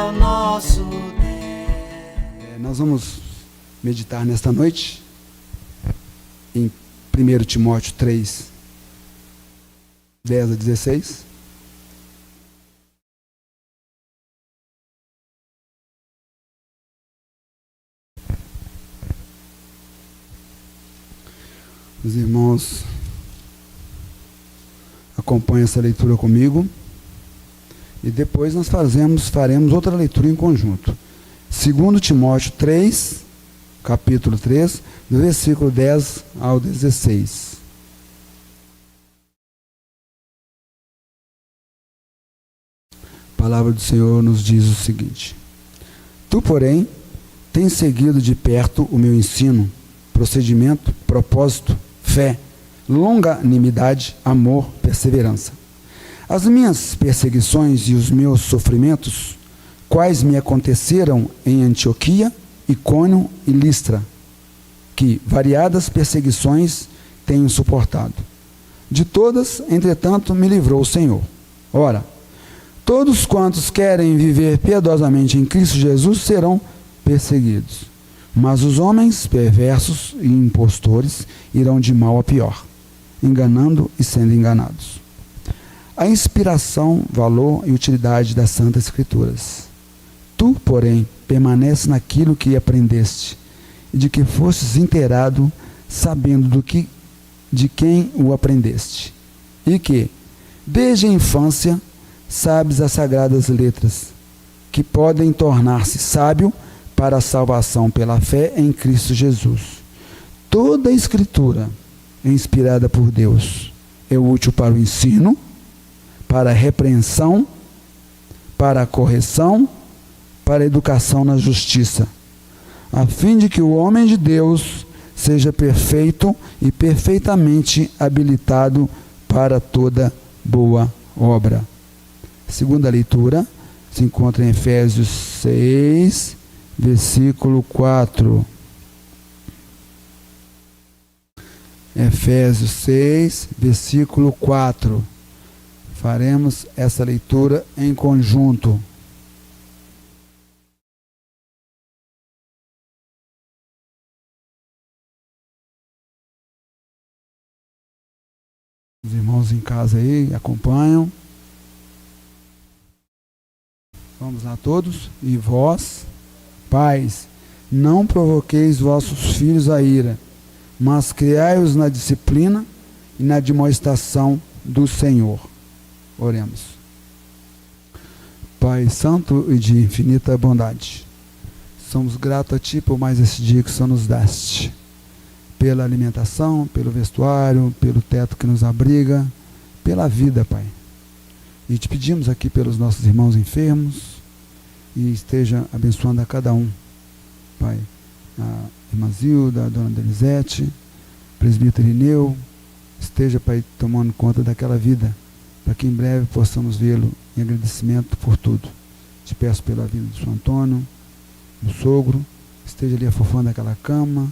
o nosso Deus. Nós vamos meditar nesta noite em 1 Timóteo 3, 10 a 16. Os irmãos acompanhem essa leitura comigo e depois nós faremos outra leitura em conjunto. 2 Timóteo 3, capítulo 3, do versículo 10 ao 16. A palavra do Senhor nos diz o seguinte: Tu, porém, tens seguido de perto o meu ensino, procedimento, propósito, fé, longanimidade, amor, perseverança. As minhas perseguições e os meus sofrimentos, quais me aconteceram em Antioquia, Icônio e Listra, que variadas perseguições tenho suportado. De todas, entretanto, me livrou o Senhor. Ora, todos quantos querem viver piedosamente em Cristo Jesus serão perseguidos. Mas os homens perversos e impostores irão de mal a pior, enganando e sendo enganados. A inspiração, valor e utilidade das Santas Escrituras. Tu, porém, permanece naquilo que aprendeste, e de que fostes inteirado, sabendo de quem o aprendeste, e que, desde a infância, sabes as sagradas letras, que podem tornar-se sábio para a salvação pela fé em Cristo Jesus. Toda a Escritura é inspirada por Deus, é útil para o ensino, para a repreensão, para a correção, para a educação na justiça, a fim de que o homem de Deus seja perfeito e perfeitamente habilitado para toda boa obra. Segunda leitura se encontra em Efésios 6, versículo 4. Efésios 6, versículo 4. Faremos essa leitura em conjunto. Os irmãos em casa aí acompanham. Vamos lá todos. E vós, pais, não provoqueis vossos filhos a ira, mas criai-os na disciplina e na admoestação do Senhor. Oremos. Pai santo e de infinita bondade, somos gratos a Ti por mais esse dia que o Senhor nos daste, pela alimentação, pelo vestuário, pelo teto que nos abriga, pela vida, Pai. E te pedimos aqui pelos nossos irmãos enfermos, e esteja abençoando a cada um, Pai. A irmã Zilda, a dona Denizete, o presbítero Irineu, esteja, Pai, tomando conta daquela vida, para que em breve possamos vê-lo em agradecimento por tudo. Te peço pela vida do São Antônio, do sogro, esteja ali afofando aquela cama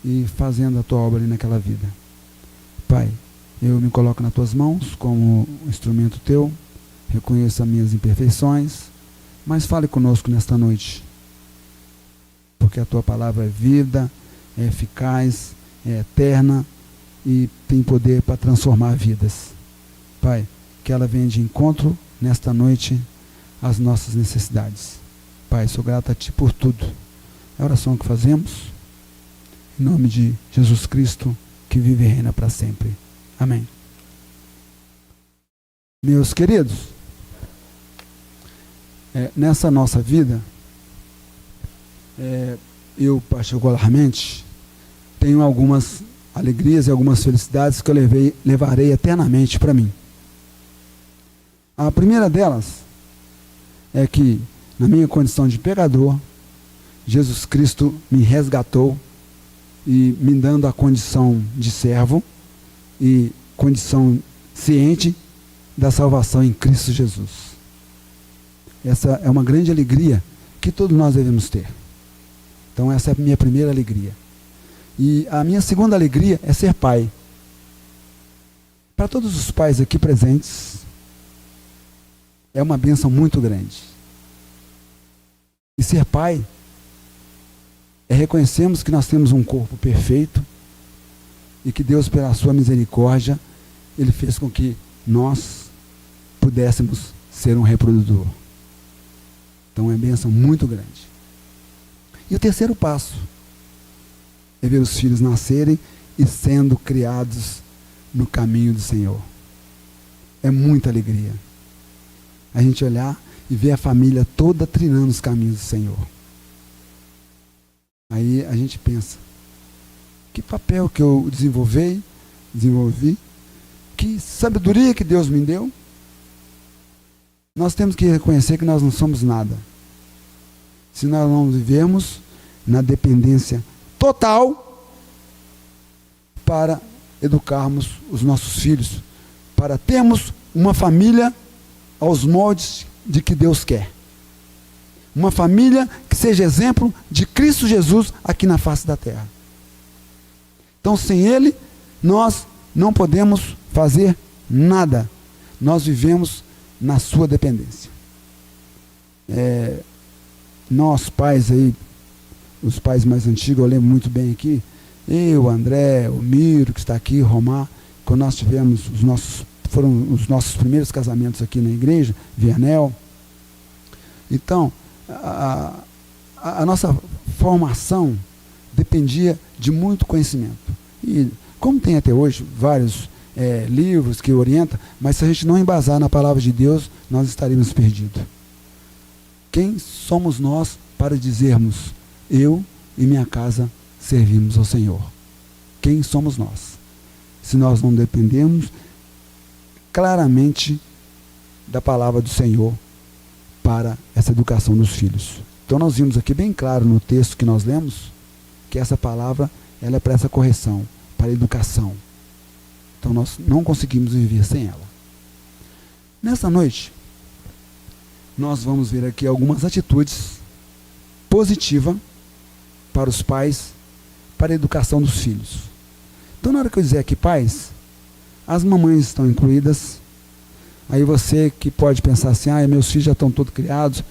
e fazendo a tua obra ali naquela vida. Pai, eu me coloco nas tuas mãos como instrumento teu, reconheço as minhas imperfeições, mas fale conosco nesta noite, porque a tua palavra é vida, é eficaz, é eterna e tem poder para transformar vidas. Pai, que ela venha de encontro nesta noite às nossas necessidades. Pai, sou grato a Ti por tudo. É a oração que fazemos em nome de Jesus Cristo, que vive e reina para sempre. Amém. Meus queridos, nessa nossa vida, eu particularmente tenho algumas alegrias e algumas felicidades que eu levarei eternamente para mim. A primeira delas é que, na minha condição de pecador, Jesus Cristo me resgatou e me dando a condição de servo e condição ciente da salvação em Cristo Jesus. Essa é uma grande alegria que todos nós devemos ter. Então essa é a minha primeira alegria. E a minha segunda alegria é ser pai. Para todos os pais aqui presentes, é uma bênção muito grande. E ser pai é reconhecermos que nós temos um corpo perfeito e que Deus, pela sua misericórdia, Ele fez com que nós pudéssemos ser um reprodutor. Então é uma bênção muito grande. E o terceiro passo é ver os filhos nascerem e sendo criados no caminho do Senhor. É muita alegria a gente olhar e ver a família toda trilhando os caminhos do Senhor. Aí a gente pensa, que papel que eu desenvolvi, que sabedoria que Deus me deu. Nós temos que reconhecer que nós não somos nada. Se nós não vivemos na dependência total para educarmos os nossos filhos, para termos uma família aos moldes de que Deus quer. Uma família que seja exemplo de Cristo Jesus aqui na face da terra. Então, sem Ele, nós não podemos fazer nada. Nós vivemos na sua dependência. Nós pais aí, os pais mais antigos, eu lembro muito bem aqui, eu, André, o Miro, que está aqui, o Romar, quando nós tivemos foram os nossos primeiros casamentos aqui na igreja, Vianel. Então, a nossa formação dependia de muito conhecimento. E como tem até hoje vários livros que orientam, mas se a gente não embasar na palavra de Deus, nós estaríamos perdidos. Quem somos nós para dizermos, eu e minha casa servimos ao Senhor? Quem somos nós? Se nós não dependemos claramente da palavra do Senhor para essa educação dos filhos. Então nós vimos aqui bem claro no texto que nós lemos, que essa palavra ela é para essa correção, para a educação. Então nós não conseguimos viver sem ela. Nessa noite, nós vamos ver aqui algumas atitudes positivas para os pais, para a educação dos filhos. Então na hora que eu dizer aqui pais, as mamães estão incluídas. Aí você que pode pensar assim, meus filhos já estão todos criados,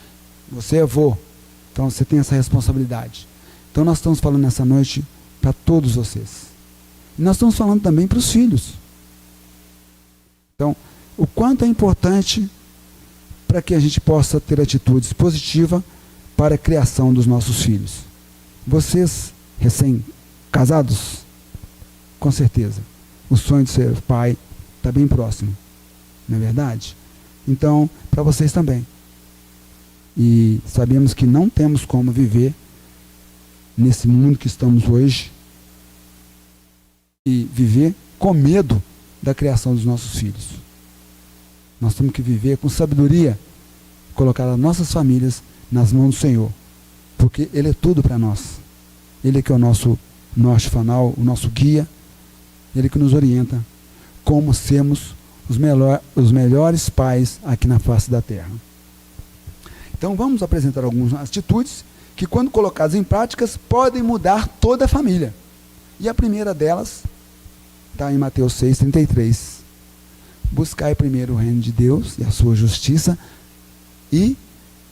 você é avô, então você tem essa responsabilidade. Então nós estamos falando nessa noite para todos vocês. E nós estamos falando também para os filhos. Então, o quanto é importante para que a gente possa ter atitudes positivas para a criação dos nossos filhos. Vocês, recém-casados, com certeza, o sonho de ser pai está bem próximo. Não é verdade? Então, para vocês também. E sabemos que não temos como viver nesse mundo que estamos hoje e viver com medo da criação dos nossos filhos. Nós temos que viver com sabedoria, colocar as nossas famílias nas mãos do Senhor, porque Ele é tudo para nós. Ele é que é o nosso norte final, o nosso guia, Ele que nos orienta como sermos os melhores pais aqui na face da terra. Então vamos apresentar algumas atitudes que, quando colocadas em práticas, podem mudar toda a família. E a primeira delas está em Mateus 6,33. Buscai primeiro o reino de Deus e a sua justiça, e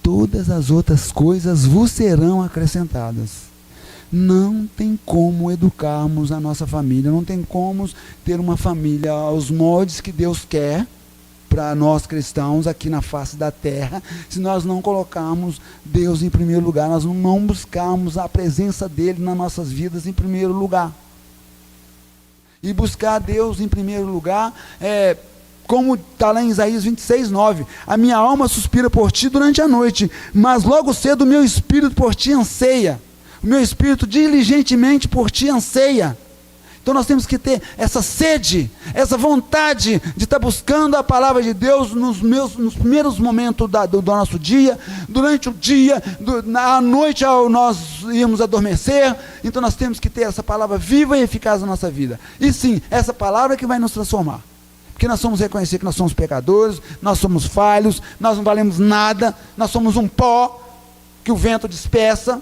todas as outras coisas vos serão acrescentadas. Não tem como educarmos a nossa família, não tem como ter uma família aos moldes que Deus quer para nós cristãos aqui na face da terra, se nós não colocarmos Deus em primeiro lugar, nós não buscarmos a presença dEle nas nossas vidas em primeiro lugar. E buscar Deus em primeiro lugar como está lá em Isaías 26:9, a minha alma suspira por ti durante a noite, mas logo cedo o meu espírito por ti anseia. O meu espírito diligentemente por ti anseia. Então nós temos que ter essa sede, essa vontade de estar buscando a palavra de Deus nos primeiros momentos do nosso dia, durante o dia, à noite ao nós irmos adormecer. Então nós temos que ter essa palavra viva e eficaz na nossa vida. E sim, essa palavra que vai nos transformar. Porque nós somos reconhecer que nós somos pecadores, nós somos falhos, nós não valemos nada, nós somos um pó que o vento dispersa.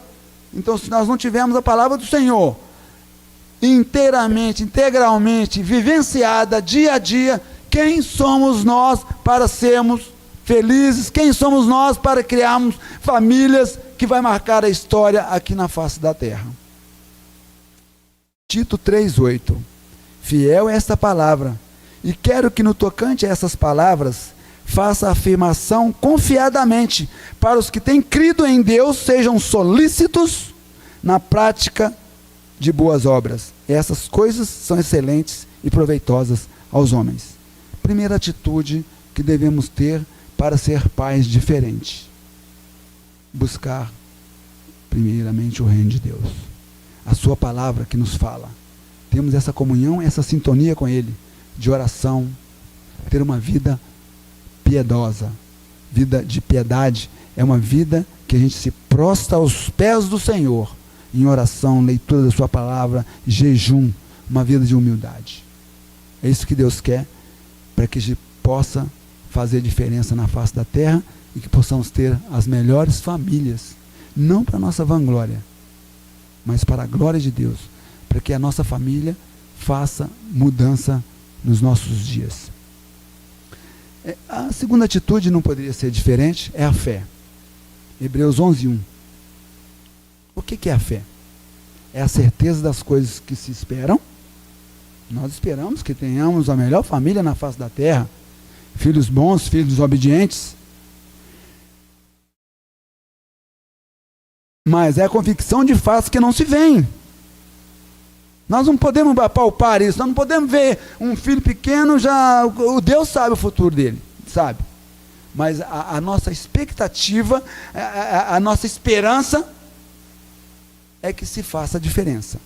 Então, se nós não tivermos a palavra do Senhor inteiramente, integralmente, vivenciada dia a dia, quem somos nós para sermos felizes? Quem somos nós para criarmos famílias que vai marcar a história aqui na face da terra. Tito 3:8. Fiel é esta palavra, e quero que no tocante a essas palavras faça a afirmação confiadamente, para os que têm crido em Deus sejam solícitos na prática de boas obras. Essas coisas são excelentes e proveitosas aos homens. Primeira atitude que devemos ter para ser pais diferentes: buscar primeiramente o reino de Deus, a sua palavra que nos fala. Temos essa comunhão, essa sintonia com Ele, de oração, ter uma vida piedosa. Vida de piedade é uma vida que a gente se prostra aos pés do Senhor, em oração, leitura da sua palavra, jejum, uma vida de humildade. É isso que Deus quer, para que a gente possa fazer diferença na face da terra e que possamos ter as melhores famílias, não para a nossa vanglória, mas para a glória de Deus, para que a nossa família faça mudança nos nossos dias. A segunda atitude não poderia ser diferente, é a fé. Hebreus 11:1. O que é a fé? É a certeza das coisas que se esperam. Nós esperamos que tenhamos a melhor família na face da terra, filhos bons, filhos obedientes. Mas é a convicção de fatos que não se veem. Nós não podemos palpar isso, nós não podemos ver um filho pequeno, o Deus sabe o futuro dele, sabe? Mas a nossa expectativa, a nossa esperança é que se faça a diferença.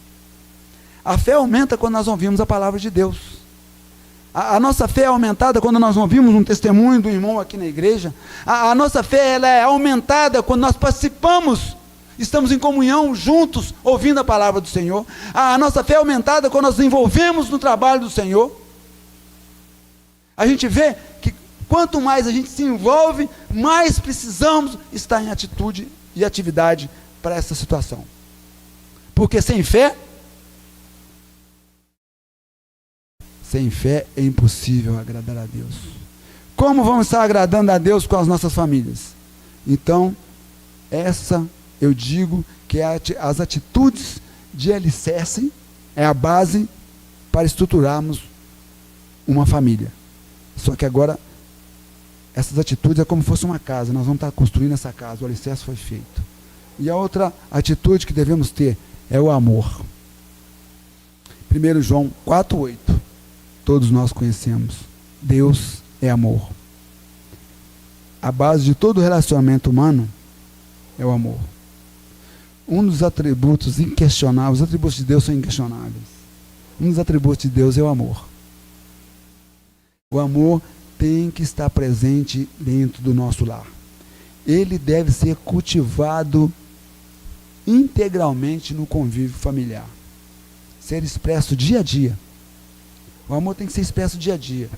A fé aumenta quando nós ouvimos a palavra de Deus. A nossa fé é aumentada quando nós ouvimos um testemunho do irmão aqui na igreja. A nossa fé ela é aumentada quando nós participamos, estamos em comunhão juntos, ouvindo a palavra do Senhor. A nossa fé é aumentada quando nós nos envolvemos no trabalho do Senhor. A gente vê que quanto mais a gente se envolve, mais precisamos estar em atitude e atividade para essa situação. Porque sem fé é impossível agradar a Deus. Como vamos estar agradando a Deus com as nossas famílias? Então, essa eu digo que as atitudes de alicerce é a base para estruturarmos uma família. Só que agora, essas atitudes é como se fosse uma casa. Nós vamos estar construindo essa casa, o alicerce foi feito. E a outra atitude que devemos ter é o amor. 1 João 4:8. Todos nós conhecemos. Deus é amor. A base de todo relacionamento humano é o amor. Um dos atributos inquestionáveis, os atributos de Deus são inquestionáveis. Um dos atributos de Deus é o amor. O amor tem que estar presente dentro do nosso lar. Ele deve ser cultivado integralmente no convívio familiar. Ser expresso dia a dia. O amor tem que ser expresso dia a dia.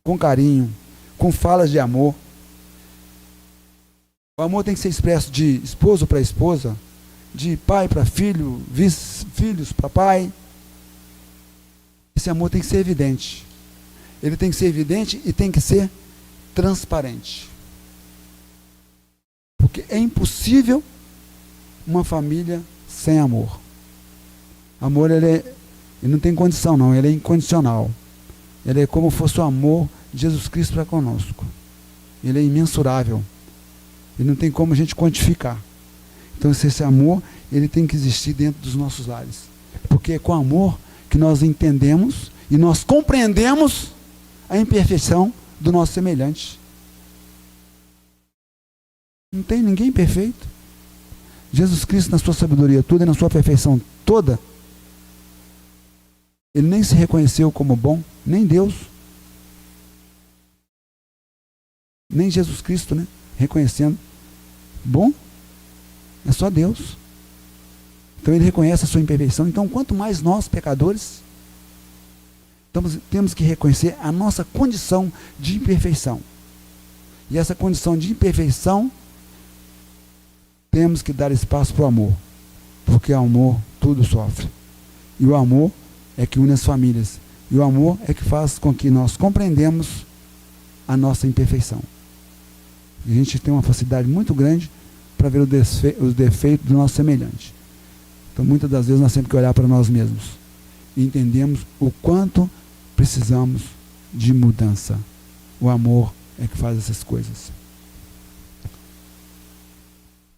Com carinho, com falas de amor. O amor tem que ser expresso de esposo para esposa, de pai para filho, filhos para pai. Esse amor tem que ser evidente. Ele tem que ser evidente e tem que ser transparente. Porque é impossível uma família sem amor. Amor, ele não tem condição não, ele é incondicional. Ele é como fosse o amor de Jesus Cristo para conosco. Ele é imensurável. Ele não tem como a gente quantificar. Então esse amor, ele tem que existir dentro dos nossos lares. Porque é com amor que nós entendemos e nós compreendemos a imperfeição do nosso semelhante. Não tem ninguém perfeito. Jesus Cristo, na sua sabedoria toda e na sua perfeição toda, ele nem se reconheceu como bom, nem Deus. Nem Jesus Cristo, né? Reconhecendo. Bom, é só Deus. Então ele reconhece a sua imperfeição. Então, quanto mais nós, pecadores, temos que reconhecer a nossa condição de imperfeição. E essa condição de imperfeição, temos que dar espaço para o amor. Porque o amor tudo sofre. E o amor é que une as famílias. E o amor é que faz com que nós compreendemos a nossa imperfeição. E a gente tem uma facilidade muito grande para ver os defeitos do nosso semelhante. Então, muitas das vezes, nós temos que olhar para nós mesmos e entendemos o quanto precisamos de mudança. O amor é que faz essas coisas.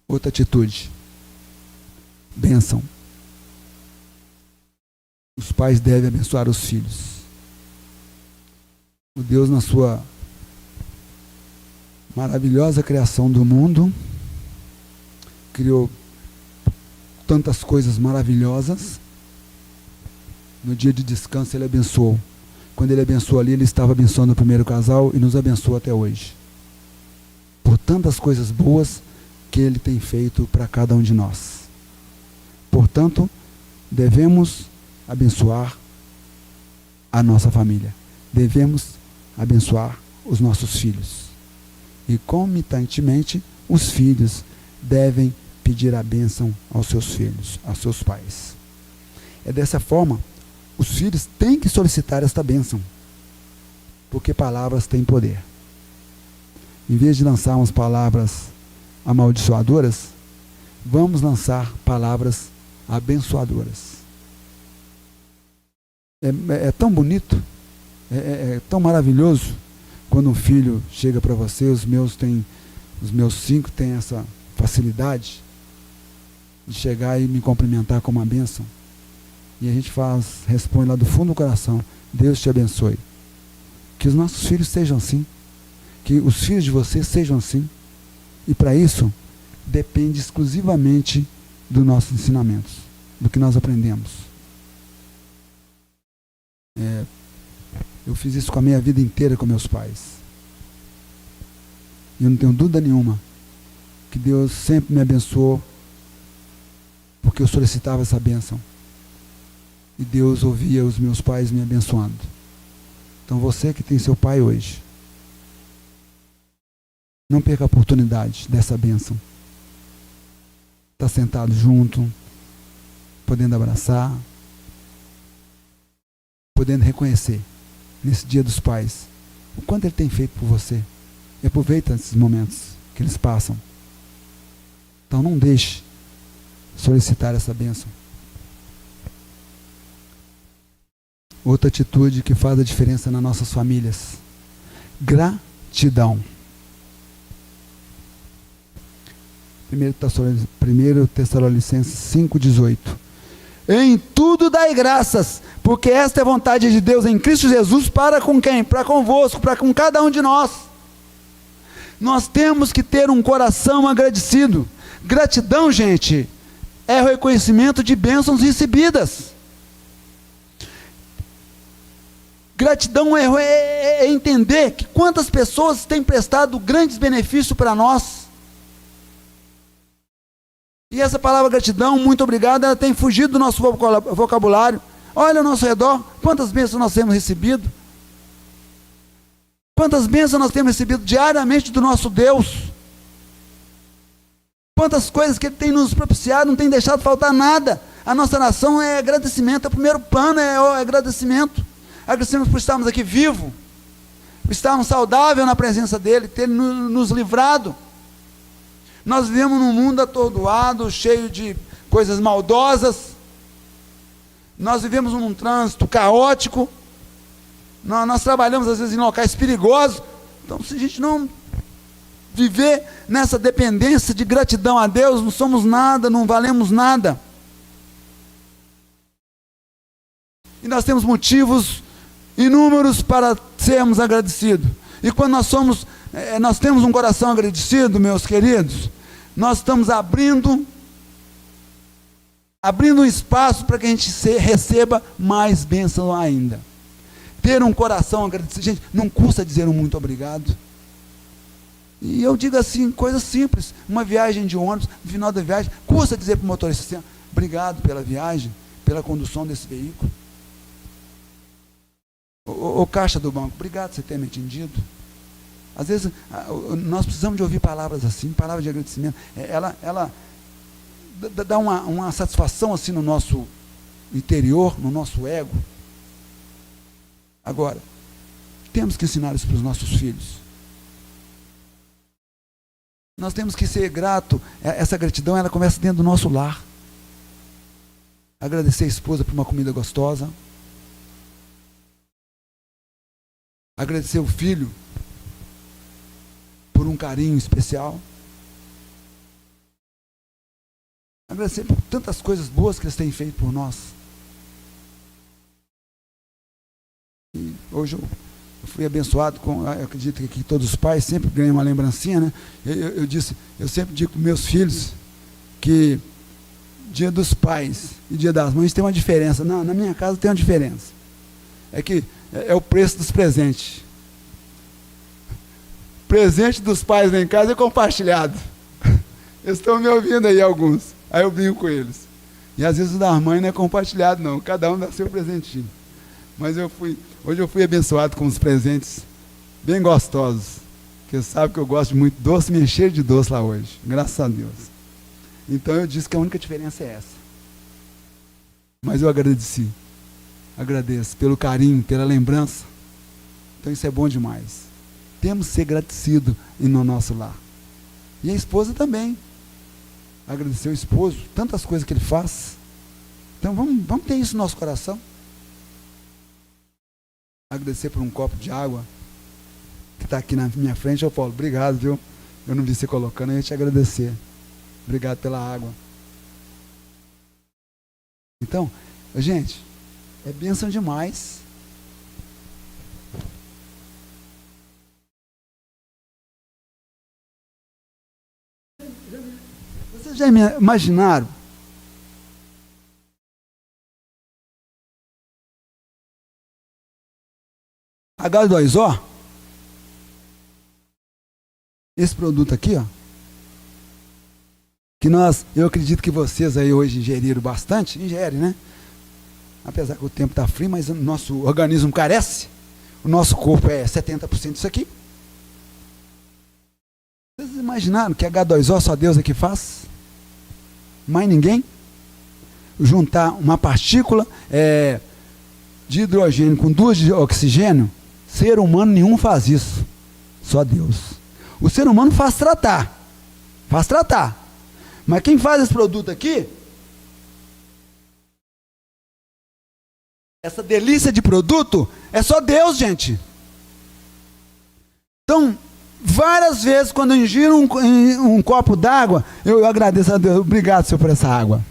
Outra atitude. Bênção. Os pais devem abençoar os filhos. O Deus, na sua maravilhosa criação do mundo, criou tantas coisas maravilhosas. No dia de descanso ele abençoou. Quando ele abençoou ali, ele estava abençoando o primeiro casal e nos abençoa até hoje. Por tantas coisas boas que ele tem feito para cada um de nós. Portanto, devemos abençoar a nossa família. Devemos abençoar os nossos filhos. E, comitantemente, os filhos devem pedir a bênção aos seus filhos, aos seus pais. É dessa forma, os filhos têm que solicitar esta bênção, porque palavras têm poder. Em vez de lançarmos palavras amaldiçoadoras, vamos lançar palavras abençoadoras. É tão bonito, é tão maravilhoso quando um filho chega para você. Os meus 5 têm essa facilidade de chegar e me cumprimentar com uma bênção. E a gente responde lá do fundo do coração: Deus te abençoe. Que os nossos filhos sejam assim, que os filhos de vocês sejam assim. E para isso depende exclusivamente dos nossos ensinamentos, do que nós aprendemos. Eu fiz isso com a minha vida inteira com meus pais. E eu não tenho dúvida nenhuma que Deus sempre me abençoou, porque eu solicitava essa bênção. E Deus ouvia os meus pais me abençoando. Então você que tem seu pai hoje, não perca a oportunidade dessa bênção. Está sentado junto, podendo abraçar, podendo reconhecer, nesse dia dos pais, o quanto ele tem feito por você. E aproveita esses momentos que eles passam. Então não deixe solicitar essa bênção. Outra atitude que faz a diferença nas nossas famílias: gratidão. 1 Tessalonicenses 5,18. Em tudo dai graças, porque esta é a vontade de Deus em Cristo Jesus para com quem? Para convosco, para com cada um de nós. Nós temos que ter um coração agradecido. Gratidão, gente, é o reconhecimento de bênçãos recebidas. Gratidão é entender que quantas pessoas têm prestado grandes benefícios para nós. E essa palavra gratidão, muito obrigado, ela tem fugido do nosso vocabulário. Olha ao nosso redor, quantas bênçãos nós temos recebido. Quantas bênçãos nós temos recebido diariamente do nosso Deus. Quantas coisas que Ele tem nos propiciado, não tem deixado faltar nada. A nossa nação é agradecimento, é o primeiro plano, é agradecimento. Agradecemos por estarmos aqui vivos, por estarmos saudáveis na presença dEle, ter nos livrado. Nós vivemos num mundo atordoado, cheio de coisas maldosas. Nós vivemos num trânsito caótico. Nós trabalhamos às vezes em locais perigosos. Então, se a gente não viver nessa dependência de gratidão a Deus, não somos nada, não valemos nada. E nós temos motivos inúmeros para sermos agradecidos. E quando nós temos um coração agradecido, meus queridos, nós estamos abrindo um espaço para que a gente receba mais bênção ainda. Ter um coração agradecido, gente, não custa dizer um muito obrigado. E eu digo assim, coisa simples, uma viagem de ônibus, no final da viagem, custa dizer para o motorista assim: obrigado pela viagem, pela condução desse veículo. O caixa do banco, obrigado por você ter me atendido. Às vezes, nós precisamos de ouvir palavras assim, palavras de agradecimento. Ela dá uma satisfação assim no nosso interior, no nosso ego. Agora, temos que ensinar isso para os nossos filhos. Nós temos que ser grato. Essa gratidão, ela começa dentro do nosso lar. Agradecer a esposa por uma comida gostosa. Agradecer o filho por um carinho especial. Agradecer por tantas coisas boas que eles têm feito por nós. E hoje eu fui abençoado com, eu acredito que aqui todos os pais sempre ganham uma lembrancinha, né? Eu sempre digo para meus filhos que Dia dos Pais e Dia das Mães tem uma diferença. Não, na minha casa tem uma diferença. É que é o preço dos presentes. Presente dos pais lá em casa é compartilhado. Eles estão me ouvindo aí, alguns. Aí eu brinco com eles. E às vezes o da mãe não é compartilhado, não. Cada um dá seu presentinho. Mas hoje eu fui abençoado com uns presentes bem gostosos. Porque sabe que eu gosto de muito doce, me encher de doce lá hoje. Graças a Deus. Então eu disse que a única diferença é essa. Mas eu agradeci. Agradeço pelo carinho, pela lembrança. Então isso é bom demais. Temos que ser agradecidos no nosso lar. E a esposa também. Agradecer o esposo, tantas coisas que ele faz. Então vamos ter isso no nosso coração. Agradecer por um copo de água que está aqui na minha frente. Ô Paulo, obrigado, viu? Eu não vi você colocando, eu ia te agradecer. Obrigado pela água. Então, gente, é bênção demais. Vocês já imaginaram? H2O? Esse produto aqui, ó. Que eu acredito que vocês aí hoje ingeriram bastante, ingerem, né? Apesar que o tempo está frio, mas o nosso organismo carece. O nosso corpo é 70% disso aqui. Vocês imaginaram que H2O só Deus é que faz? Mais ninguém? Juntar uma partícula de hidrogênio com 2 de oxigênio, ser humano nenhum faz isso. Só Deus. O ser humano faz tratar. Faz tratar. Mas quem faz esse produto aqui, essa delícia de produto, é só Deus, gente. Então, várias vezes, quando eu ingiro um copo d'água, eu agradeço a Deus. Obrigado, Senhor, por essa água.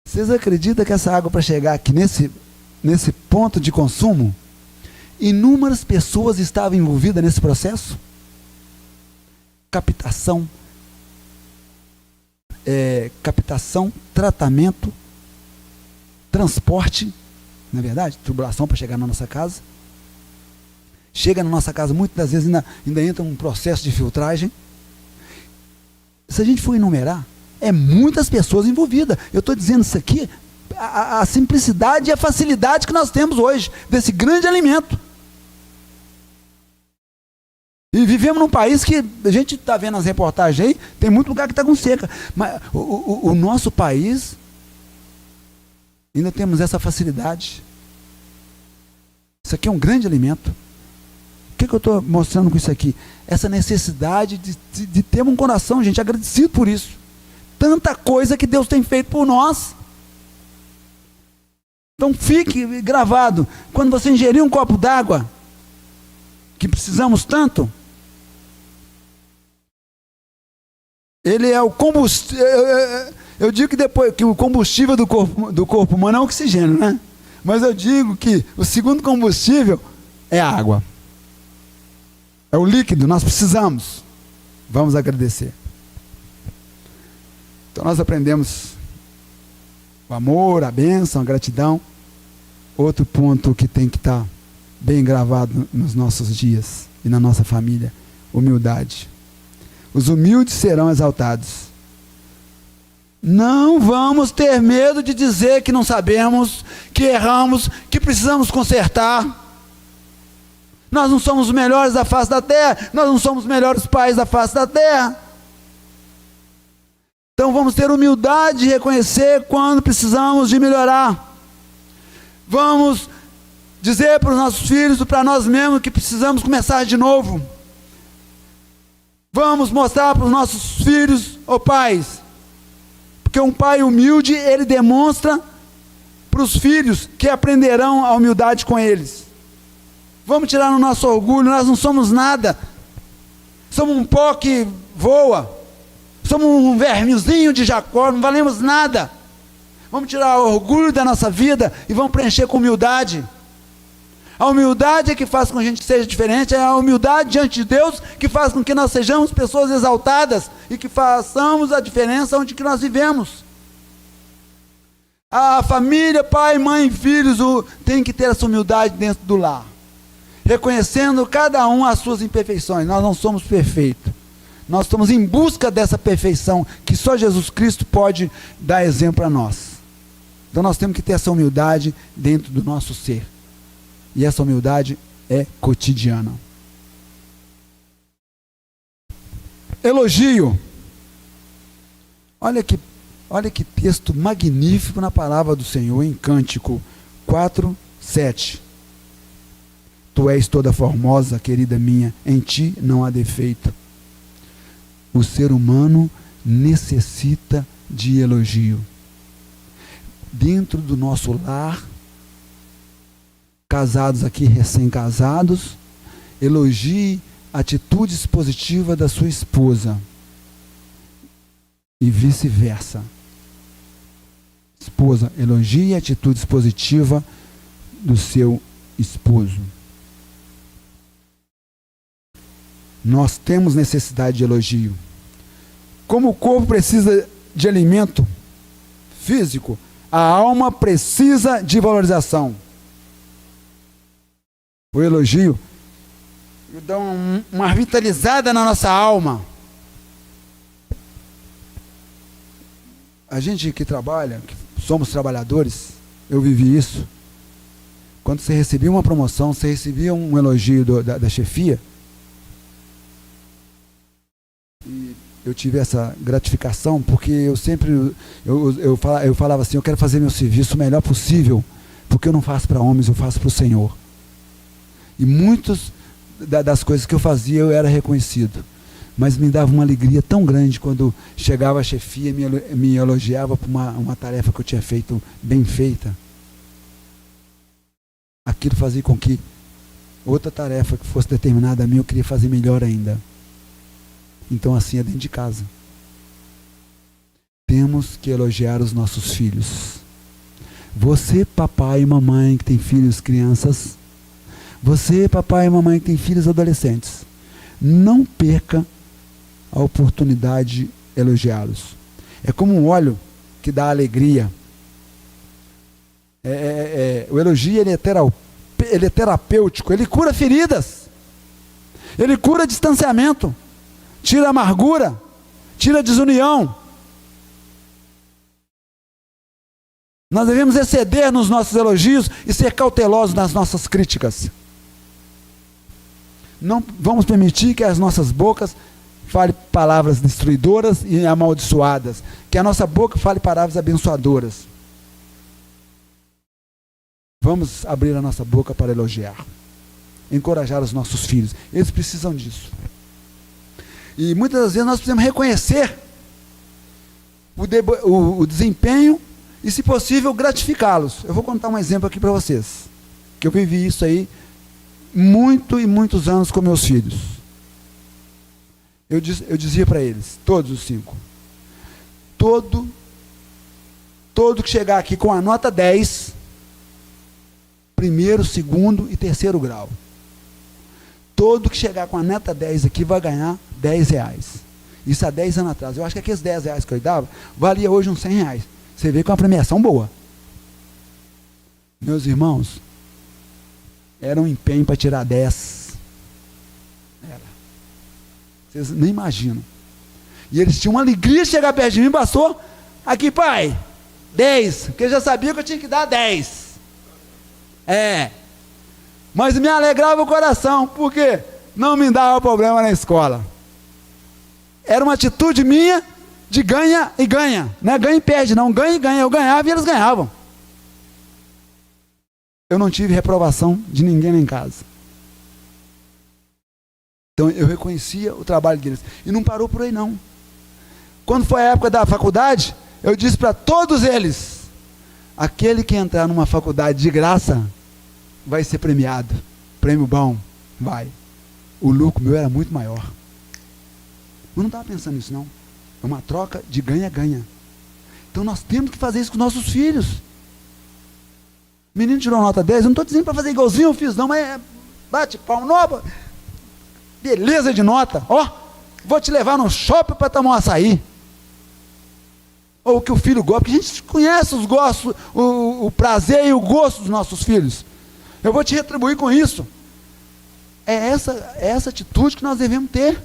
Vocês acreditam que essa água, para chegar aqui nesse ponto de consumo, inúmeras pessoas estavam envolvidas nesse processo? Captação, tratamento, transporte, não é verdade? Tubulação para chegar na nossa casa. Chega na nossa casa, muitas das vezes ainda entra um processo de filtragem. Se a gente for enumerar, é muitas pessoas envolvidas. Eu estou dizendo isso aqui, a simplicidade e a facilidade que nós temos hoje, desse grande alimento. E vivemos num país que, a gente está vendo as reportagens aí, tem muito lugar que está com seca. Mas o nosso país, ainda temos essa facilidade. Isso aqui é um grande alimento. O que eu estou mostrando com isso aqui? Essa necessidade de ter um coração, gente, agradecido por isso. Tanta coisa que Deus tem feito por nós. Então fique gravado, quando você ingerir um copo d'água, que precisamos tanto, ele é o combustível. Eu digo que depois que o combustível do corpo humano é o oxigênio, né? Mas eu digo que o segundo combustível é a água. É o líquido, nós precisamos. Vamos agradecer. Então nós aprendemos o amor, a bênção, a gratidão. Outro ponto que tem que estar bem gravado nos nossos dias e na nossa família: humildade. Os humildes serão exaltados. Não vamos ter medo de dizer que não sabemos, que erramos, que precisamos consertar. Nós não somos os melhores da face da terra, nós não somos os melhores pais da face da terra. Então vamos ter humildade de reconhecer quando precisamos de melhorar. Vamos dizer para os nossos filhos e para nós mesmos que precisamos começar de novo. Vamos mostrar para os nossos filhos, pais, porque um pai humilde, ele demonstra para os filhos que aprenderão a humildade com eles. Vamos tirar o nosso orgulho, nós não somos nada, somos um pó que voa, somos um vermezinho de Jacó, não valemos nada. Vamos tirar o orgulho da nossa vida e vamos preencher com humildade. A humildade é que faz com que a gente seja diferente, é a humildade diante de Deus que faz com que nós sejamos pessoas exaltadas e que façamos a diferença onde que nós vivemos. A família, pai, mãe, filhos, tem que ter essa humildade dentro do lar, reconhecendo cada um as suas imperfeições. Nós não somos perfeitos, nós estamos em busca dessa perfeição que só Jesus Cristo pode dar exemplo para nós. Então nós temos que ter essa humildade dentro do nosso ser. E essa humildade é cotidiana. Elogio. Olha que texto magnífico na palavra do Senhor, em Cântico 4:7. Tu és toda formosa, querida minha, em ti não há defeito. O ser humano necessita de elogio. Dentro do nosso lar, casados aqui, recém-casados, elogie atitudes positivas da sua esposa e vice-versa. Esposa, elogie atitudes positivas do seu esposo. Nós temos necessidade de elogio. Como o corpo precisa de alimento físico, a alma precisa de valorização. O elogio dá uma vitalizada na nossa alma. A gente que trabalha, que somos trabalhadores, eu vivi isso. Quando você recebia uma promoção, você recebia um elogio da chefia, e eu tive essa gratificação, porque eu sempre, eu falava assim, eu quero fazer meu serviço o melhor possível, porque eu não faço para homens, eu faço para o Senhor. E muitas das coisas que eu fazia eu era reconhecido, mas me dava uma alegria tão grande quando chegava a chefia e me elogiava por uma tarefa que eu tinha feito bem feita. Aquilo fazia com que outra tarefa que fosse determinada a mim eu queria fazer melhor ainda. Então assim é dentro de casa. Temos que elogiar os nossos filhos. Você, papai e mamãe que tem filhos, crianças, você, papai e mamãe que tem filhos adolescentes, não perca a oportunidade de elogiá-los. É como um óleo que dá alegria. O elogio ele é terapêutico, ele cura feridas, ele cura distanciamento, tira amargura, tira desunião. Nós devemos exceder nos nossos elogios e ser cautelosos nas nossas críticas. Não vamos permitir que as nossas bocas falem palavras destruidoras e amaldiçoadas. Que a nossa boca fale palavras abençoadoras. Vamos abrir a nossa boca para elogiar. Encorajar os nossos filhos. Eles precisam disso. E muitas das vezes nós precisamos reconhecer o desempenho e, se possível, gratificá-los. Eu vou contar um exemplo aqui para vocês. Que eu vivi isso aí muitos anos com meus filhos. Eu dizia para eles, todos os 5, todo que chegar aqui com a nota 10, primeiro, segundo e terceiro grau, todo que chegar com a nota 10 aqui vai ganhar R$10. Isso há 10 anos atrás. Eu acho que aqueles R$10 que eu dava, valia hoje uns R$100. Você vê que é uma premiação boa. Meus irmãos, era um empenho para tirar 10. Era. Vocês nem imaginam. E eles tinham uma alegria de chegar perto de mim, passou, aqui pai, 10, porque eu já sabia que eu tinha que dar 10. Mas me alegrava o coração, porque não me dava problema na escola. Era uma atitude minha de ganha e ganha. Não é ganha e perde, não, ganha e ganha. Eu ganhava e eles ganhavam. Eu não tive reprovação de ninguém lá em casa. Então eu reconhecia o trabalho deles. E não parou por aí não. Quando foi a época da faculdade, eu disse para todos eles: aquele que entrar numa faculdade de graça vai ser premiado. Prêmio bom, vai. O lucro meu era muito maior. Eu não estava pensando nisso não. É uma troca de ganha-ganha. Então nós temos que fazer isso com nossos filhos. O menino tirou nota 10, eu não estou dizendo para fazer igualzinho eu fiz não, mas bate palma, nova. Beleza de nota, ó, vou te levar no shopping para tomar um açaí. Ou o que o filho gosta, porque a gente conhece os gostos, o prazer e o gosto dos nossos filhos. Eu vou te retribuir com isso. É essa atitude que nós devemos ter.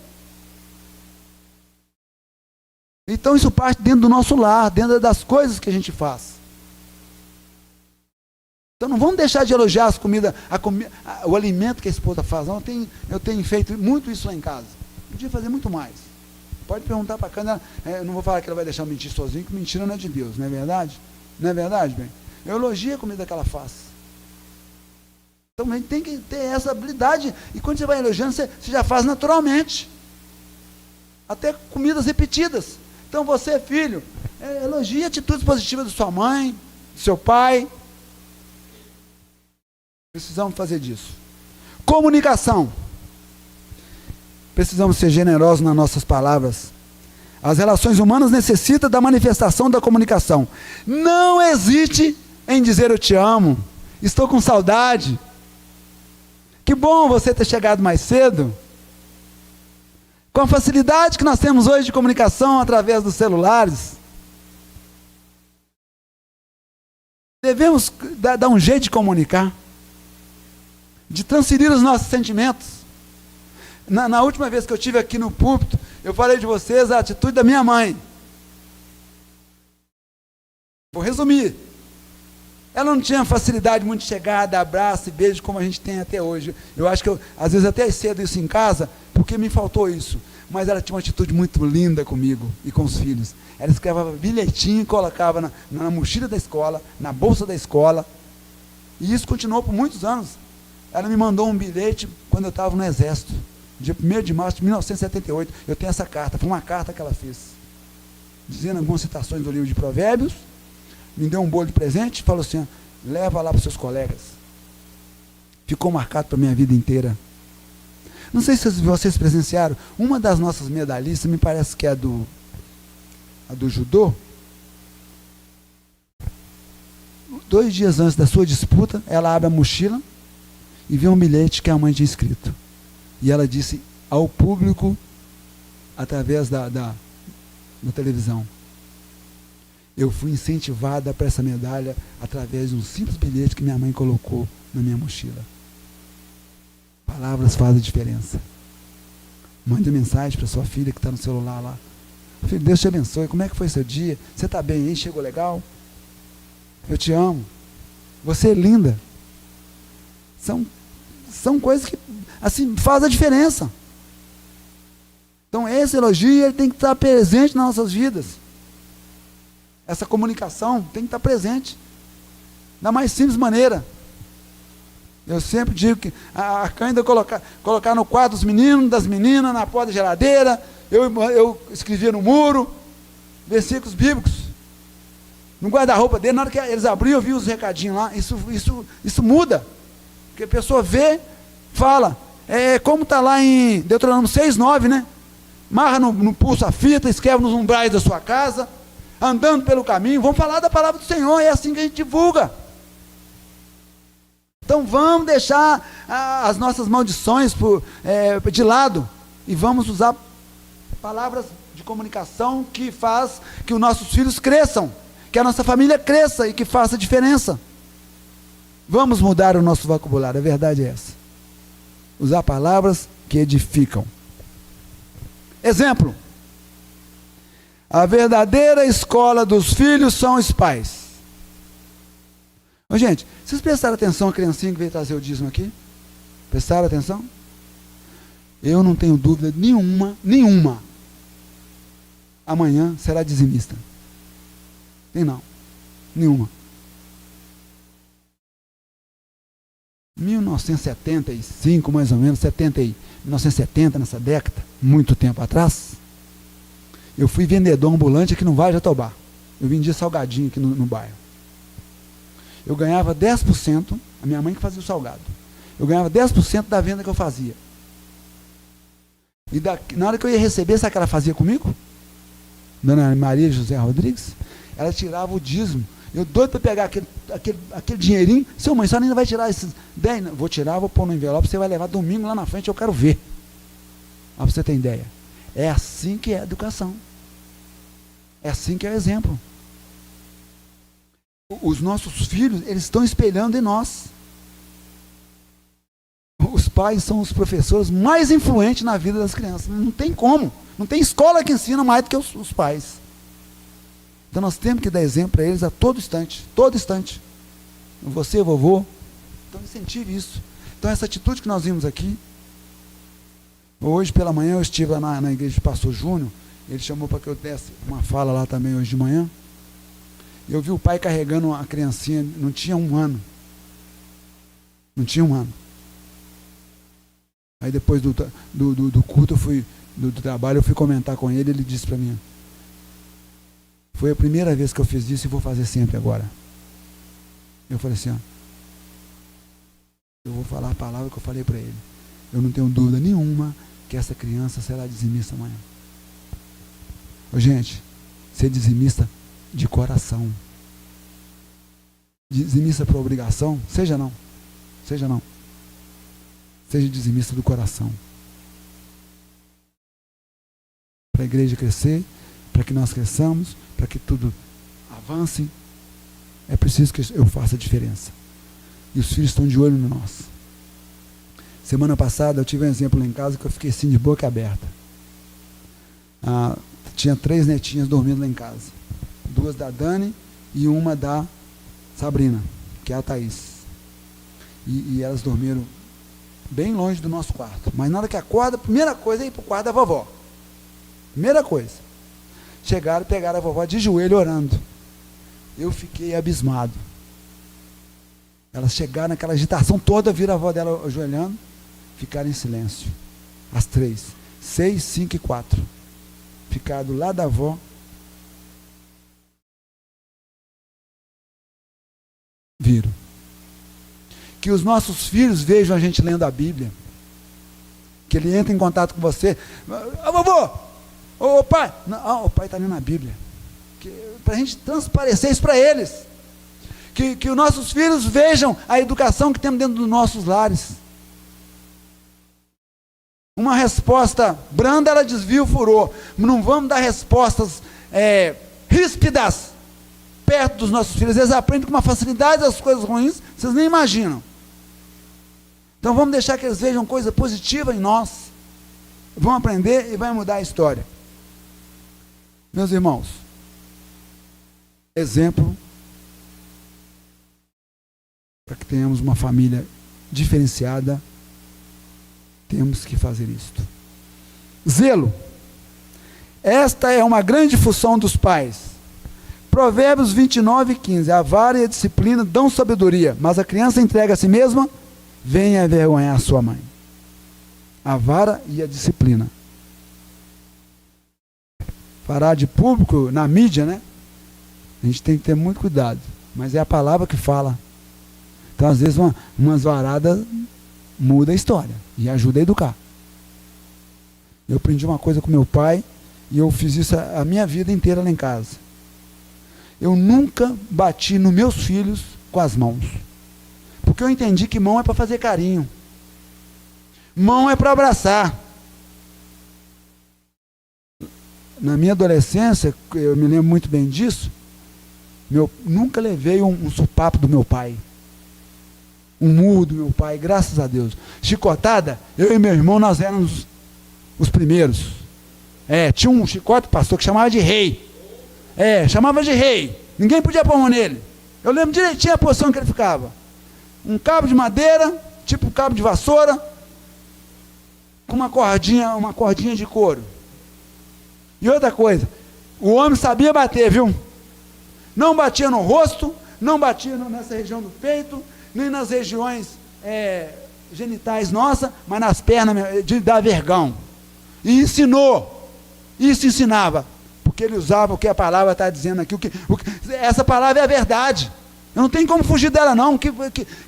Então isso parte dentro do nosso lar, dentro das coisas que a gente faz. Então não vamos deixar de elogiar as comidas, o alimento que a esposa faz. Não, eu tenho feito muito isso lá em casa. Podia fazer muito mais. Pode perguntar para a Cândida, eu não vou falar que ela vai deixar eu mentir sozinho, que mentira não é de Deus, não é verdade? Não é verdade, bem? Eu elogio a comida que ela faz. Então a gente tem que ter essa habilidade, e quando você vai elogiando, você já faz naturalmente. Até comidas repetidas. Então você, filho, elogie atitudes positivas da sua mãe, do seu pai. Precisamos fazer disso. Comunicação. Precisamos ser generosos nas nossas palavras. As relações humanas necessitam da manifestação da comunicação. Não hesite em dizer eu te amo, estou com saudade. Que bom você ter chegado mais cedo. Com a facilidade que nós temos hoje de comunicação através dos celulares, devemos dar um jeito de comunicar, de transferir os nossos sentimentos. Na última vez que eu estive aqui no púlpito, eu falei de vocês a atitude da minha mãe. Vou resumir. Ela não tinha facilidade muito de chegar, dar abraço e beijo como a gente tem até hoje. Eu acho que às vezes até cedo isso em casa, porque me faltou isso. Mas ela tinha uma atitude muito linda comigo e com os filhos. Ela escrevia bilhetinho e colocava na mochila da escola, na bolsa da escola. E isso continuou por muitos anos. Ela me mandou um bilhete quando eu estava no exército. Dia 1º de março de 1978. Eu tenho essa carta. Foi uma carta que ela fez, dizendo algumas citações do livro de Provérbios. Me deu um bolo de presente e falou assim: leva lá para os seus colegas. Ficou marcado para a minha vida inteira. Não sei se vocês presenciaram, uma das nossas medalhistas, me parece que é a do judô. 2 dias antes da sua disputa, ela abre a mochila e vê um bilhete que a mãe tinha escrito. E ela disse ao público, através da televisão: eu fui incentivada para essa medalha através de um simples bilhete que minha mãe colocou na minha mochila. Palavras fazem diferença. Mande mensagem para sua filha que está no celular lá: filho, Deus te abençoe, como é que foi seu dia? Você está bem aí? Chegou legal? Eu te amo. Você é linda. São coisas que assim fazem a diferença. Então esse elogio ele tem que estar presente nas nossas vidas. Essa comunicação tem que estar presente da mais simples maneira. Eu sempre digo que a Cândida colocar no quarto dos meninos, das meninas, na porta da geladeira, eu escrevia no muro versículos bíblicos no guarda-roupa dele. Na hora que eles abriam, eu via os recadinhos lá. Isso muda, porque a pessoa vê, fala, como está lá em Deuteronômio 6:9, né? Marra no pulso a fita, escreve nos umbrais da sua casa, andando pelo caminho. Vamos falar da palavra do Senhor, é assim que a gente divulga. Então vamos deixar as nossas maldições de lado e vamos usar palavras de comunicação que faz que os nossos filhos cresçam, que a nossa família cresça e que faça diferença. Vamos mudar o nosso vocabulário, a verdade é essa. Usar palavras que edificam. Exemplo: a verdadeira escola dos filhos são os pais. Ô, gente, vocês prestaram atenção à criancinha que veio trazer o dízimo aqui? Prestaram atenção? Eu não tenho dúvida nenhuma. Amanhã será dizimista. Tem não. Nenhuma. 1975, mais ou menos, 1970, nessa década, muito tempo atrás, eu fui vendedor ambulante aqui no Vale de Jatobá. Eu vendia salgadinho aqui no bairro. Eu ganhava 10%, a minha mãe que fazia o salgado. Eu ganhava 10% da venda que eu fazia. E na hora que eu ia receber, sabe o que ela fazia comigo? Dona Maria José Rodrigues? Ela tirava o dízimo. Eu doido para pegar aquele dinheirinho. Seu mãe, só ainda vai tirar esses 10? Não, vou tirar, vou pôr no envelope, você vai levar domingo lá na frente, eu quero ver. Para você ter ideia. É assim que é a educação. É assim que é o exemplo. Os nossos filhos, eles estão espelhando em nós. Os pais são os professores mais influentes na vida das crianças. Não tem como. Não tem escola que ensina mais do que os pais. Então nós temos que dar exemplo para eles a todo instante. Todo instante. Você, vovô. Então incentive isso. Então essa atitude que nós vimos aqui. Hoje pela manhã eu estive lá na igreja do pastor Júnior. Ele chamou para que eu desse uma fala lá também hoje de manhã. Eu vi o pai carregando a criancinha, não tinha 1 ano. Não tinha 1 ano. Aí depois do culto, do trabalho, eu fui comentar com ele, ele disse para mim, foi a primeira vez que eu fiz isso e vou fazer sempre agora. Eu falei assim, ó, eu vou falar a palavra que eu falei para ele. Eu não tenho dúvida nenhuma que essa criança será dizimista amanhã. Ô, gente, ser dizimista de coração. Dizimista por obrigação, seja não. Seja não. Seja dizimista do coração. Para a igreja crescer, para que nós cresçamos, para que tudo avance, é preciso que eu faça a diferença. E os filhos estão de olho em nós. Semana passada eu tive um exemplo lá em casa que eu fiquei assim de boca aberta. Tinha 3 netinhas dormindo lá em casa. 2 da Dani e uma da Sabrina, que é a Thaís. E elas dormiram bem longe do nosso quarto. Mas na hora que acorda, a primeira coisa é ir para o quarto da vovó. Primeira coisa. Chegaram e pegaram a vovó de joelho orando. Eu fiquei abismado. Elas chegaram naquela agitação toda, viram a avó dela ajoelhando, ficaram em silêncio. As 3. 6, 5 e 4. Ficaram do lado da avó. Viram. Que os nossos filhos vejam a gente lendo a Bíblia. Que ele entre em contato com você. Ô vovô! Ô pai! Não, o pai está lendo a Bíblia. Para a gente transparecer isso para eles. Que os nossos filhos vejam a educação que temos dentro dos nossos lares. Uma resposta branda, ela desvia o furor. Não vamos dar respostas ríspidas perto dos nossos filhos. Eles aprendem com uma facilidade as coisas ruins, vocês nem imaginam. Então vamos deixar que eles vejam coisa positiva em nós. Vão aprender e vai mudar a história. Meus irmãos, exemplo para que tenhamos uma família diferenciada, temos que fazer isto. Zelo. Esta é uma grande função dos pais. Provérbios 29 e 15. A vara e a disciplina dão sabedoria, mas a criança entrega a si mesma, venha envergonhar a sua mãe. A vara e a disciplina. Falar de público na mídia, né? A gente tem que ter muito cuidado, mas é a palavra que fala. Então, às vezes, umas varadas muda a história e ajuda a educar. Eu aprendi uma coisa com meu pai e eu fiz isso a minha vida inteira lá em casa. Eu nunca bati nos meus filhos com as mãos, porque eu entendi que mão é para fazer carinho, mão é para abraçar. Na minha adolescência, eu me lembro muito bem disso, nunca levei um sopapo do meu pai, um murro do meu pai, graças a Deus. Chicotada, eu e meu irmão, nós éramos os primeiros. Tinha um chicote, pastor, que chamava de rei. Chamava de rei. Ninguém podia pôr mão nele. Eu lembro direitinho a posição que ele ficava. Um cabo de madeira, tipo cabo de vassoura, com uma cordinha de couro. E outra coisa, o homem sabia bater, viu? Não batia no rosto, não batia nessa região do peito, nem nas regiões genitais nossa, mas nas pernas de dar vergão. E ensinou. Isso ensinava. Porque ele usava o que a palavra está dizendo aqui. Essa palavra é a verdade. Eu não tenho como fugir dela não. Que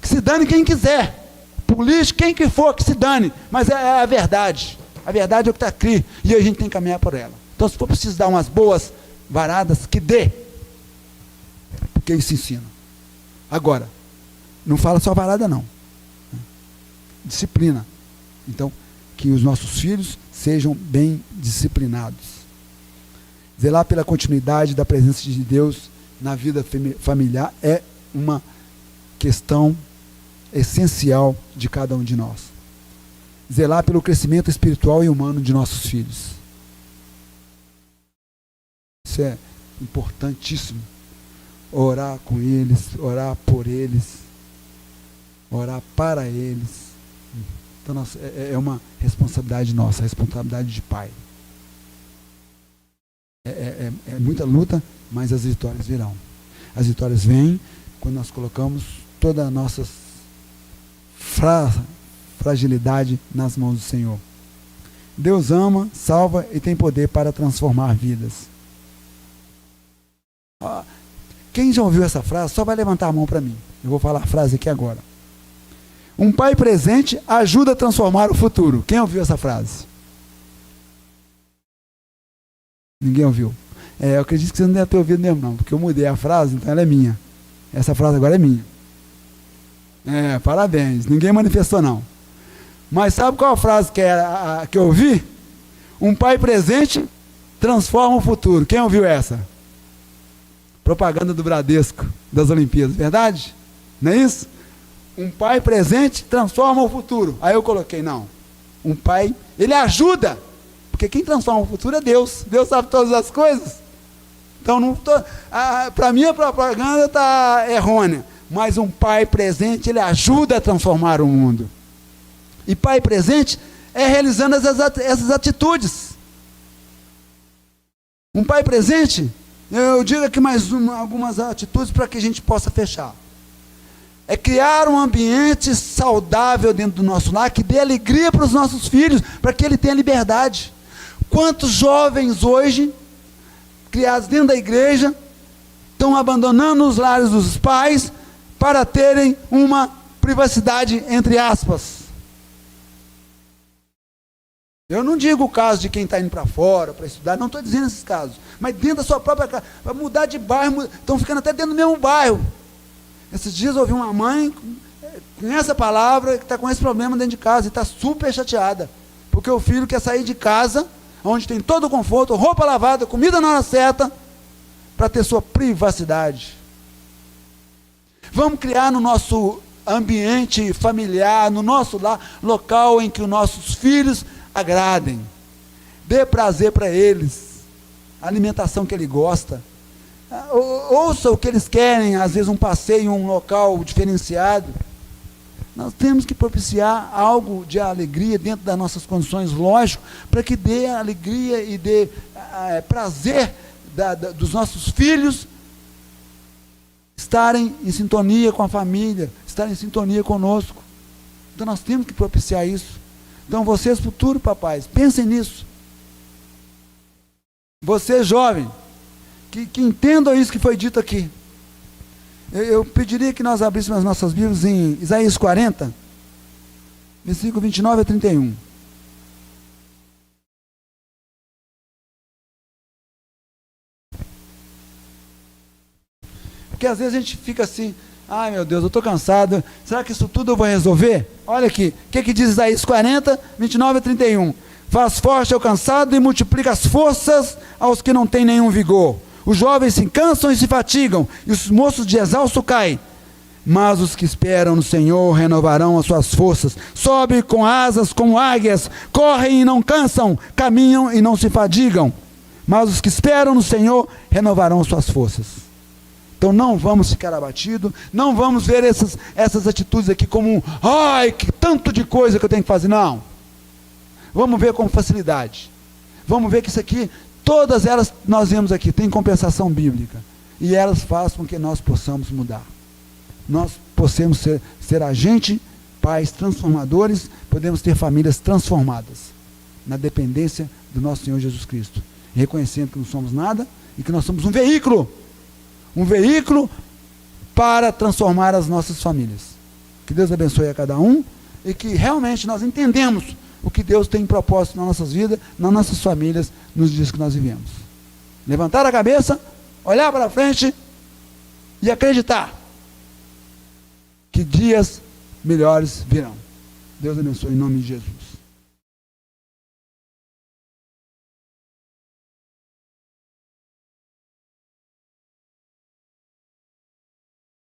se dane quem quiser. Político, quem que for, que se dane. Mas é a verdade. A verdade é o que está aqui. E a gente tem que caminhar por ela. Então, se for preciso dar umas boas varadas, que dê. Porque isso ensina. Agora, não fala só varada não. Disciplina. Então, que os nossos filhos sejam bem disciplinados. Zelar pela continuidade da presença de Deus na vida familiar é uma questão essencial de cada um de nós. Zelar pelo crescimento espiritual e humano de nossos filhos. Isso é importantíssimo. Orar com eles, orar por eles, orar para eles. Então, é uma responsabilidade nossa, responsabilidade de pai. É muita luta, mas as vitórias virão. As vitórias vêm quando nós colocamos toda a nossa fragilidade nas mãos do Senhor. Deus ama, salva e tem poder para transformar vidas. Quem já ouviu essa frase, só vai levantar a mão para mim. Eu vou falar a frase aqui agora. Um pai presente ajuda a transformar o futuro. Quem ouviu essa frase? Ninguém ouviu. Eu acredito que você não deve ter ouvido mesmo não, porque eu mudei a frase, então ela é minha. Essa frase agora é minha. Parabéns. Ninguém manifestou não. Mas sabe qual a frase que eu ouvi? Um pai presente transforma o futuro. Quem ouviu essa? Propaganda do Bradesco, das Olimpíadas, verdade? Não é isso? Um pai presente transforma o futuro. Aí eu coloquei, não. Um pai, ele ajuda. Porque quem transforma o futuro é Deus. Deus sabe todas as coisas. Então, para mim a propaganda está errônea. Mas um pai presente, ele ajuda a transformar o mundo. E pai presente é realizando essas atitudes. Um pai presente, eu digo aqui mais algumas atitudes para que a gente possa fechar. É criar um ambiente saudável dentro do nosso lar, que dê alegria para os nossos filhos, para que ele tenha liberdade. Quantos jovens hoje, criados dentro da igreja, estão abandonando os lares dos pais para terem uma privacidade, entre aspas. Eu não digo o caso de quem está indo para fora, para estudar, não estou dizendo esses casos, mas dentro da sua própria casa, para mudar de bairro, estão ficando até dentro do mesmo bairro. Esses dias eu ouvi uma mãe com essa palavra, que está com esse problema dentro de casa, e está super chateada, porque o filho quer sair de casa, onde tem todo o conforto, roupa lavada, comida na hora certa, para ter sua privacidade. Vamos criar no nosso ambiente familiar, no nosso local em que os nossos filhos agradem. Dê prazer para eles, a alimentação que ele gosta. Ouça o que eles querem, às vezes um passeio em um local diferenciado. Nós temos que propiciar algo de alegria dentro das nossas condições, lógico, para que dê alegria e dê prazer dos nossos filhos estarem em sintonia com a família, estarem em sintonia conosco. Então nós temos que propiciar isso. Então vocês, futuros papais, pensem nisso. Você, jovem, que entendam isso que foi dito aqui. Eu pediria que nós abríssemos as nossas Bíblias em Isaías 40, versículo 29 a 31. Porque às vezes a gente fica assim, ai meu Deus, eu estou cansado, será que isso tudo eu vou resolver? Olha aqui, o que diz Isaías 40, 29 a 31? Faz forte ao cansado e multiplica as forças aos que não têm nenhum vigor. Os jovens se cansam e se fatigam, e os moços de exausto caem. Mas os que esperam no Senhor renovarão as suas forças, sobem com asas como águias, correm e não cansam, caminham e não se fadigam. Mas os que esperam no Senhor renovarão as suas forças. Então não vamos ficar abatidos, não vamos ver essas atitudes aqui como, ai, que tanto de coisa que eu tenho que fazer. Não. Vamos ver com facilidade. Vamos ver que isso aqui, todas elas nós vemos aqui, tem compensação bíblica. E elas fazem com que nós possamos mudar. Nós possamos ser agente pais transformadores, podemos ter famílias transformadas, na dependência do nosso Senhor Jesus Cristo, reconhecendo que não somos nada e que nós somos um veículo para transformar as nossas famílias. Que Deus abençoe a cada um e que realmente nós entendemos o que Deus tem em propósito nas nossas vidas, nas nossas famílias, nos dias que nós vivemos. Levantar a cabeça, olhar para frente e acreditar que dias melhores virão. Deus abençoe em nome de Jesus.